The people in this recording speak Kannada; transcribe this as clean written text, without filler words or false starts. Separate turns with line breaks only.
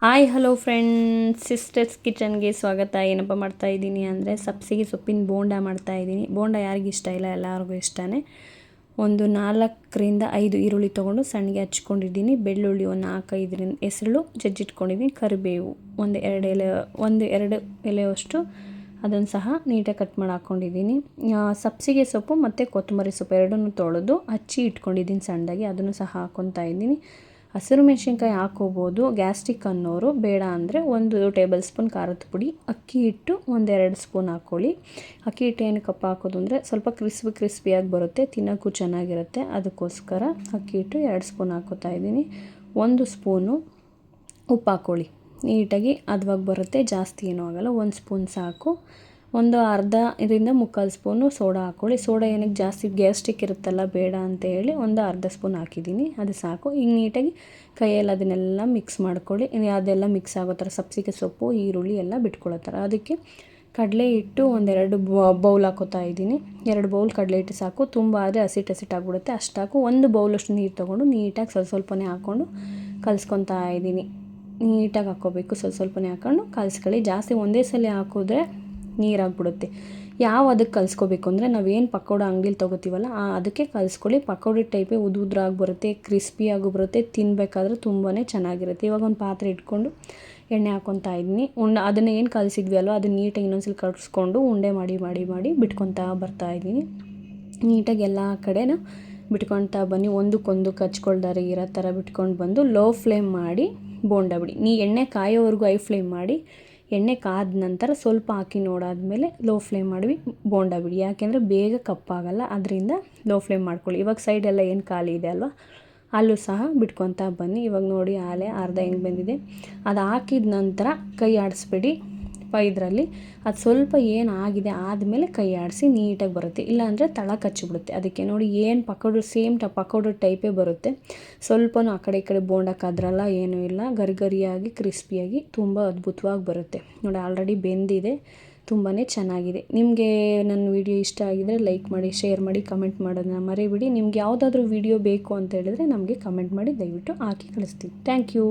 ಹಾಯ್ ಹಲೋ ಫ್ರೆಂಡ್ಸ್, ಸಿಸ್ಟರ್ಸ್ ಕಿಚನ್ಗೆ ಸ್ವಾಗತ. ಏನಪ್ಪ ಮಾಡ್ತಾಯಿದ್ದೀನಿ ಅಂದರೆ ಸಬ್ಸಿಗೆ ಸೊಪ್ಪಿನ ಬೋಂಡ ಮಾಡ್ತಾಯಿದ್ದೀನಿ. ಬೋಂಡ ಯಾರಿಗೂ ಇಷ್ಟ ಇಲ್ಲ, ಎಲ್ಲರಿಗೂ ಇಷ್ಟನೇ. ಒಂದು 4-5 ಈರುಳ್ಳಿ ತೊಗೊಂಡು ಸಣ್ಣಗೆ ಹಚ್ಕೊಂಡಿದ್ದೀನಿ. ಬೆಳ್ಳುಳ್ಳಿ ಒಂದು 4-5 ಹೆಸರು ಜಜ್ಜಿಟ್ಕೊಂಡಿದ್ದೀನಿ. ಕರಿಬೇವು ಒಂದು ಎರಡು ಎಲೆಯಷ್ಟು ಅದನ್ನು ಸಹ ನೀಟಾಗಿ ಕಟ್ ಮಾಡಿ ಹಾಕ್ಕೊಂಡಿದ್ದೀನಿ. ಸಬ್ಸಿಗೆ ಸೊಪ್ಪು ಮತ್ತು ಕೊತ್ತಂಬರಿ ಸೊಪ್ಪು ಎರಡನ್ನೂ ತೊಳೆದು ಹಚ್ಚಿ ಇಟ್ಕೊಂಡಿದ್ದೀನಿ ಸಣ್ಣದಾಗಿ. ಅದನ್ನು ಸಹ ಹಾಕ್ಕೊತಾ ಇದ್ದೀನಿ. ಹಸಿರು ಮೆಣಸಿನ್ಕಾಯಿ ಹಾಕೋಬೋದು, ಗ್ಯಾಸ್ಟ್ರಿಕ್ ಅನ್ನೋರು. ಬೇಡ ಅಂದರೆ 1 ಟೇಬಲ್ ಸ್ಪೂನ್ ಖಾರದ ಪುಡಿ, ಅಕ್ಕಿ ಹಿಟ್ಟು 1-2 ಸ್ಪೂನ್ ಹಾಕ್ಕೊಳ್ಳಿ. ಅಕ್ಕಿ ಹಿಟ್ಟು ಏನಕ್ಕಪ್ಪ ಹಾಕೋದು ಅಂದರೆ ಸ್ವಲ್ಪ ಕ್ರಿಸ್ಪಿಯಾಗಿ ಬರುತ್ತೆ, ತಿನ್ನೋಕ್ಕೂ ಚೆನ್ನಾಗಿರುತ್ತೆ. ಅದಕ್ಕೋಸ್ಕರ ಅಕ್ಕಿ ಹಿಟ್ಟು 2 ಸ್ಪೂನ್ ಹಾಕ್ಕೋತಾ ಇದ್ದೀನಿ. 1 ಸ್ಪೂನು ಉಪ್ಪು ಹಾಕ್ಕೊಳ್ಳಿ. ನೀಟಾಗಿ ಹದವಾಗಿ ಬರುತ್ತೆ, ಜಾಸ್ತಿ ಏನೂ ಆಗೋಲ್ಲ. 1 ಸ್ಪೂನ್ ಸಾಕು. ಒಂದು ಮುಕ್ಕಾಲು ಸ್ಪೂನು ಸೋಡಾ ಹಾಕ್ಕೊಳ್ಳಿ. ಸೋಡಾ ಏನಕ್ಕೆ ಜಾಸ್ತಿ ಗ್ಯಾಸ್ಟ್ರಿಕ್ ಇರುತ್ತಲ್ಲ, ಬೇಡ ಅಂತ ಹೇಳಿ ಒಂದು ಅರ್ಧ ಸ್ಪೂನ್ ಹಾಕಿದ್ದೀನಿ, ಅದು ಸಾಕು. ಈಗ ನೀಟಾಗಿ ಕೈಯಲ್ಲಿ ಅದನ್ನೆಲ್ಲ ಮಿಕ್ಸ್ ಮಾಡ್ಕೊಳ್ಳಿ. ಅದೆಲ್ಲ ಮಿಕ್ಸ್ ಆಗೋ ಥರ ಸಬ್ಸಿಗೆ ಸೊಪ್ಪು ಈರುಳ್ಳಿ ಎಲ್ಲ ಬಿಟ್ಕೊಳ್ಳೋ ಥರ. ಅದಕ್ಕೆ ಕಡಲೆ ಹಿಟ್ಟು 1-2 ಬೌಲ್ ಹಾಕೋತಾ ಇದ್ದೀನಿ. 2 ಬೌಲ್ ಕಡಲೆ ಹಿಟ್ಟು ಸಾಕು. ತುಂಬ ಆದರೆ ಹಸಿಟ್ಟಾಗ್ಬಿಡುತ್ತೆ, ಅಷ್ಟು ಹಾಕು. 1 ಬೌಲಷ್ಟು ನೀರು ತೊಗೊಂಡು ನೀಟಾಗಿ ಸ್ವಲ್ಪನೇ ಹಾಕ್ಕೊಂಡು ಕಲಿಸ್ಕೊತಾ ಇದ್ದೀನಿ. ನೀಟಾಗಿ ಹಾಕ್ಕೋಬೇಕು, ಸ್ವಲ್ಪನೇ ಹಾಕ್ಕೊಂಡು ಕಲಿಸ್ಕೊಳ್ಳಿ. ಜಾಸ್ತಿ ಒಂದೇ ಸಲ ಹಾಕಿದ್ರೆ ನೀರಾಗ್ಬಿಡುತ್ತೆ. ಅದಕ್ಕೆ ಕಲಿಸ್ಕೋಬೇಕು ಅಂದರೆ ನಾವೇನು ಪಕೋಡ ಅಂಗಡಿಲಿ ತೊಗೋತೀವಲ್ಲ ಅದಕ್ಕೆ ಕಲಿಸ್ಕೊಳ್ಳಿ. ಪಕೋಡ ಟೈಪೇ ಉದುರಾಗಿ ಬರುತ್ತೆ, ಕ್ರಿಸ್ಪಿಯಾಗೂ ಬರುತ್ತೆ, ತಿನ್ನಬೇಕಾದ್ರೆ ತುಂಬಾ ಚೆನ್ನಾಗಿರುತ್ತೆ. ಇವಾಗ ಒಂದು ಪಾತ್ರೆ ಇಟ್ಕೊಂಡು ಎಣ್ಣೆ ಹಾಕ್ಕೊತಾ ಇದ್ದೀನಿ. ಅದನ್ನು ಏನು ಕಲಿಸಿದ್ವಿ ಅಲ್ವ, ಅದನ್ನು ನೀಟಾಗಿ ಇನ್ನೊಂದ್ಸಲ ಕಲಿಸ್ಕೊಂಡು ಉಂಡೆ ಮಾಡಿ ಬಿಟ್ಕೊತಾ ಬರ್ತಾಯಿದ್ದೀನಿ. ನೀಟಾಗಿ ಎಲ್ಲ ಕಡೆನೂ ಬಿಟ್ಕೊತಾ ಬನ್ನಿ. ಒಂದಕ್ಕೊಂದು ಕಚ್ಕೊಳ್ದಾರೆ ಇರೋ ಥರ ಬಿಟ್ಕೊಂಡು ಬಂದು ಲೋ ಫ್ಲೇಮ್ ಮಾಡಿ ಬೋಂಡ ಬಿಡಿ. ಎಣ್ಣೆ ಕಾಯೋವರೆಗೂ ಹೈ ಫ್ಲೇಮ್ ಮಾಡಿ, ಎಣ್ಣೆ ಕಾದ ನಂತರ ಸ್ವಲ್ಪ ಹಾಕಿ ನೋಡಾದ್ಮೇಲೆ ಲೋ ಫ್ಲೇಮ್ ಮಾಡಿ ಬೋಂಡ ಬಿಡಿ. ಯಾಕೆಂದರೆ ಬೇಗ ಕಪ್ಪಾಗಲ್ಲ, ಅದರಿಂದ ಲೋ ಫ್ಲೇಮ್ ಮಾಡ್ಕೊಳ್ಳಿ. ಇವಾಗ ಸೈಡೆಲ್ಲ ಏನು ಖಾಲಿ ಇದೆ ಅಲ್ವಾ, ಅಲ್ಲೂ ಸಹ ಬಿಟ್ಕೊತಾ ಬನ್ನಿ. ಇವಾಗ ನೋಡಿ ಆಲೆ ಅರ್ಧ ಹೆಂಗೆ ಬಂದಿದೆ. ಅದು ಹಾಕಿದ ನಂತರ ಕೈ ಆಡಿಸ್ಬೇಡಿ ಇದರಲ್ಲಿ. ಅದು ಸ್ವಲ್ಪ ಏನಾಗಿದೆ ಆದಮೇಲೆ ಕೈ ಆಡಿಸಿ ನೀಟಾಗಿ ಬರುತ್ತೆ, ಇಲ್ಲಾಂದರೆ ತಳ ಕಚ್ಚಿಬಿಡುತ್ತೆ. ಅದಕ್ಕೆ ನೋಡಿ ಏನು ಪಕೋಡ ಟೈಪೇ ಬರುತ್ತೆ. ಸ್ವಲ್ಪನೂ ಆ ಕಡೆ ಈ ಕಡೆ ಬೋಂಡಕ್ಕಾದ್ರಲ್ಲ ಏನೂ ಇಲ್ಲ, ಗರಿಯಾಗಿ ಕ್ರಿಸ್ಪಿಯಾಗಿ ತುಂಬ ಅದ್ಭುತವಾಗಿ ಬರುತ್ತೆ ನೋಡಿ. ಆಲ್ರೆಡಿ ಬೆಂದಿದೆ, ತುಂಬಾ ಚೆನ್ನಾಗಿದೆ. ನಿಮಗೆ ನನ್ನ ವಿಡಿಯೋ ಇಷ್ಟ ಆಗಿದರೆ ಲೈಕ್ ಮಾಡಿ, ಶೇರ್ ಮಾಡಿ, ಕಮೆಂಟ್ ಮಾಡೋದನ್ನ ಮರಿಬೇಡಿ. ನಿಮ್ಗೆ ಯಾವುದಾದ್ರೂ ವಿಡಿಯೋ ಬೇಕು ಅಂತ ಹೇಳಿದ್ರೆ ನಮಗೆ ಕಮೆಂಟ್ ಮಾಡಿ, ದಯವಿಟ್ಟು ಹಾಕಿ ಕಳಿಸ್ತೀನಿ. Thank you.